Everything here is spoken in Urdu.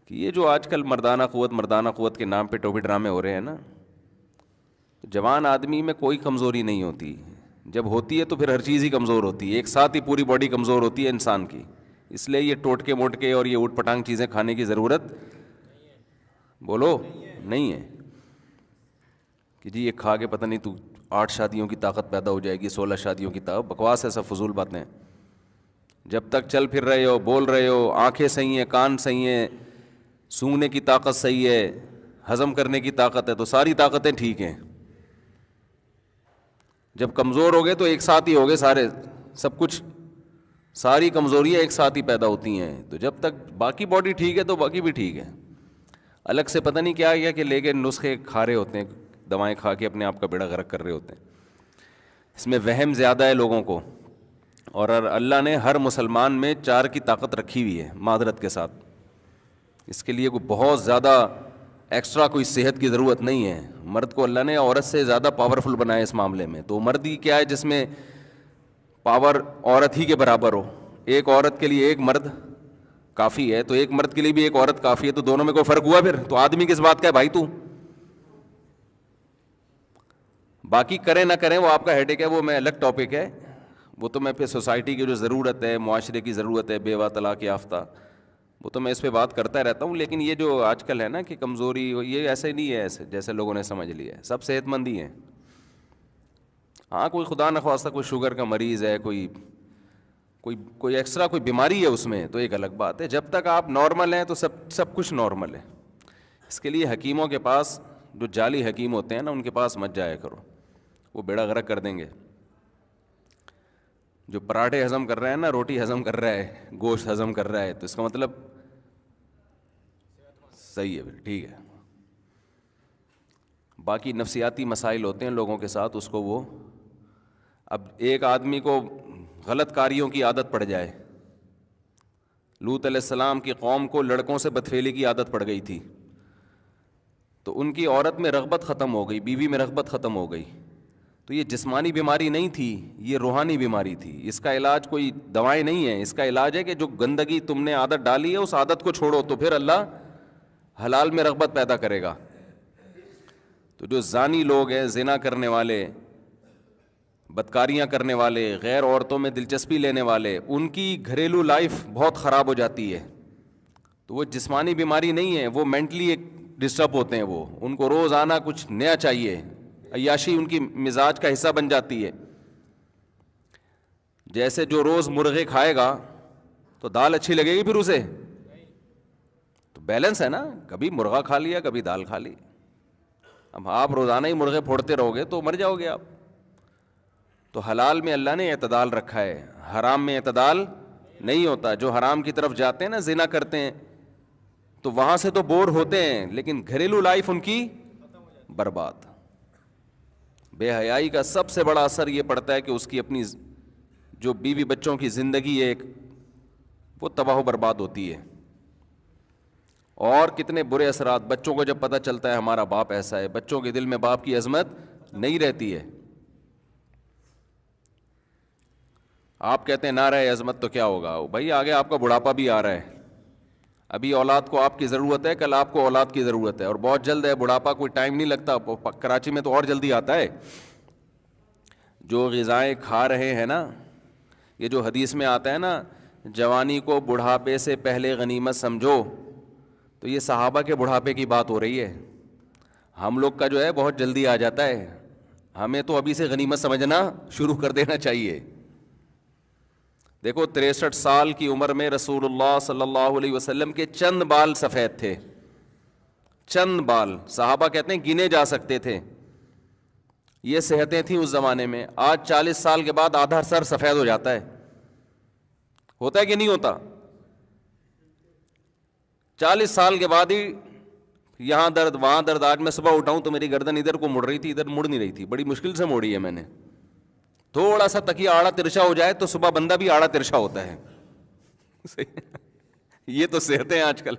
کہ یہ جو آج کل مردانہ قوت کے نام پہ ٹوپی ڈرامے ہو رہے ہیں نا، جوان آدمی میں کوئی کمزوری نہیں ہوتی، جب ہوتی ہے تو پھر ہر چیز ہی کمزور ہوتی ہے، ایک ساتھ ہی پوری باڈی کمزور ہوتی ہے انسان کی. اس لیے یہ ٹوٹکے موٹکے اور یہ اوٹ پٹانگ چیزیں کھانے کی ضرورت بولو نہیں ہے کہ جی یہ کھا کے پتہ نہیں تو 8 شادیوں کی طاقت پیدا ہو جائے گی، 16 شادیوں کی طاقت. بکواس ہے، سب فضول باتیں. جب تک چل پھر رہے ہو، بول رہے ہو، آنکھیں صحیح ہیں، کان صحیح ہیں، سونگنے کی طاقت صحیح ہے، ہضم کرنے کی طاقت ہے، تو ساری طاقتیں ٹھیک ہیں. جب کمزور ہو گئے تو ایک ساتھ ہی ہو گئے سارے، سب کچھ، ساری کمزوریاں ایک ساتھ ہی پیدا ہوتی ہیں. تو جب تک باقی باڈی ٹھیک ہے تو باقی بھی ٹھیک ہے. الگ سے پتہ نہیں کیا کہ لے کے نسخے کھا رہے ہوتے ہیں، دوائیں کھا کے اپنے آپ کا بیڑا غرق کر رہے ہوتے ہیں. اس میں وہم زیادہ ہے لوگوں کو. اور اللہ نے ہر مسلمان میں 4 کی طاقت رکھی ہوئی ہے معذرت کے ساتھ. اس کے لیے کوئی بہت زیادہ ایکسٹرا کوئی صحت کی ضرورت نہیں ہے. مرد کو اللہ نے عورت سے زیادہ پاورفل بنایا اس معاملے میں. تو مرد ہی کیا ہے جس میں پاور عورت ہی کے برابر ہو. ایک عورت کے لیے ایک مرد کافی ہے، تو ایک مرد کے لیے بھی ایک عورت کافی ہے. تو دونوں میں کوئی فرق ہوا پھر؟ تو آدمی کس بات کا ہے بھائی تو؟ باقی کریں نہ کریں وہ آپ کا ہیڈیک ہے، وہ میں الگ ٹاپک ہے. وہ تو میں پھر سوسائٹی کی جو ضرورت ہے، معاشرے کی ضرورت ہے، بیوہ طلاق یافتہ، وہ تو میں اس پہ بات کرتا رہتا ہوں. لیکن یہ جو آج کل ہے نا کہ کمزوری، یہ ایسے نہیں ہے ایسے جیسے لوگوں نے سمجھ لیا ہے. سب صحت مند ہی ہیں. ہاں کوئی خدا نخواستہ کوئی شوگر کا مریض ہے، کوئی ایکسٹرا کوئی بیماری ہے اس میں، تو ایک الگ بات ہے. جب تک آپ نارمل ہیں تو سب کچھ نارمل ہے. اس کے لیے حکیموں کے پاس، جو جعلی حکیم ہوتے ہیں نا، ان کے پاس مت جایا کرو، وہ بیڑا غرق کر دیں گے. جو پراٹھے ہضم کر رہا ہے نا، روٹی ہضم کر رہا ہے، گوشت ہضم کر رہا ہے، تو اس کا مطلب صحیح ہے، پھر ٹھیک ہے. باقی نفسیاتی مسائل ہوتے ہیں لوگوں کے ساتھ، اس کو وہ، اب ایک آدمی کو غلط کاریوں کی عادت پڑ جائے. لوط علیہ السلام کی قوم کو لڑکوں سے بدفعلی کی عادت پڑ گئی تھی، تو ان کی عورت میں رغبت ختم ہو گئی، بیوی میں رغبت ختم ہو گئی. تو یہ جسمانی بیماری نہیں تھی، یہ روحانی بیماری تھی. اس کا علاج کوئی دوائیں نہیں ہے، اس کا علاج ہے کہ جو گندگی تم نے عادت ڈالی ہے اس عادت کو چھوڑو، تو پھر اللہ حلال میں رغبت پیدا کرے گا. تو جو زانی لوگ ہیں، زنا کرنے والے، بدکاریاں کرنے والے، غیر عورتوں میں دلچسپی لینے والے، ان کی گھریلو لائف بہت خراب ہو جاتی ہے. تو وہ جسمانی بیماری نہیں ہے، وہ مینٹلی ایک ڈسٹرب ہوتے ہیں. وہ ان کو روزانہ کچھ نیا چاہیے، عیاشی ان کی مزاج کا حصہ بن جاتی ہے. جیسے جو روز مرغے کھائے گا تو دال اچھی لگے گی پھر اسے؟ تو بیلنس ہے نا، کبھی مرغا کھا لیا، کبھی دال کھا لی. اب آپ روزانہ ہی مرغے پھوڑتے رہو گے تو مر جاؤ گے آپ. تو حلال میں اللہ نے اعتدال رکھا ہے، حرام میں اعتدال نہیں ہوتا. جو حرام کی طرف جاتے ہیں نا، زنا کرتے ہیں، تو وہاں سے تو بور ہوتے ہیں، لیکن گھریلو لائف ان کی برباد. بے حیائی کا سب سے بڑا اثر یہ پڑتا ہے کہ اس کی اپنی جو بیوی بچوں کی زندگی ہے وہ تباہ و برباد ہوتی ہے. اور کتنے برے اثرات بچوں کو جب پتہ چلتا ہے ہمارا باپ ایسا ہے، بچوں کے دل میں باپ کی عظمت نہیں رہتی ہے. آپ کہتے ہیں نہ رہے عظمت تو کیا ہوگا بھائی، آگے آپ کا بڑھاپا بھی آ رہا ہے. ابھی اولاد کو آپ کی ضرورت ہے، کل آپ کو اولاد کی ضرورت ہے، اور بہت جلد ہے. بڑھاپا کوئی ٹائم نہیں لگتا، کراچی میں تو اور جلدی آتا ہے. جو غذائیں کھا رہے ہیں نا، یہ جو حدیث میں آتا ہے نا، جوانی کو بڑھاپے سے پہلے غنیمت سمجھو، تو یہ صحابہ کے بڑھاپے کی بات ہو رہی ہے. ہم لوگ کا جو ہے بہت جلدی آ جاتا ہے، ہمیں تو ابھی سے غنیمت سمجھنا شروع کر دینا چاہیے. دیکھو 63 سال کی عمر میں رسول اللہ صلی اللہ علیہ وسلم کے چند بال سفید تھے، چند بال. صحابہ کہتے ہیں گنے جا سکتے تھے. یہ صحتیں تھیں اس زمانے میں. آج 40 سال کے بعد آدھا سر سفید ہو جاتا ہے. ہوتا ہے کہ نہیں ہوتا؟ 40 سال کے بعد ہی یہاں درد وہاں درد. آج میں صبح اٹھاؤں تو میری گردن ادھر کو مڑ رہی تھی، ادھر مڑ نہیں رہی تھی، بڑی مشکل سے موڑی ہے میں نے. تھوڑا سا تکیہ آڑا ترچھا ہو جائے تو صبح بندہ بھی آڑا ترچھا ہوتا ہے. یہ تو صحتیں آج کل.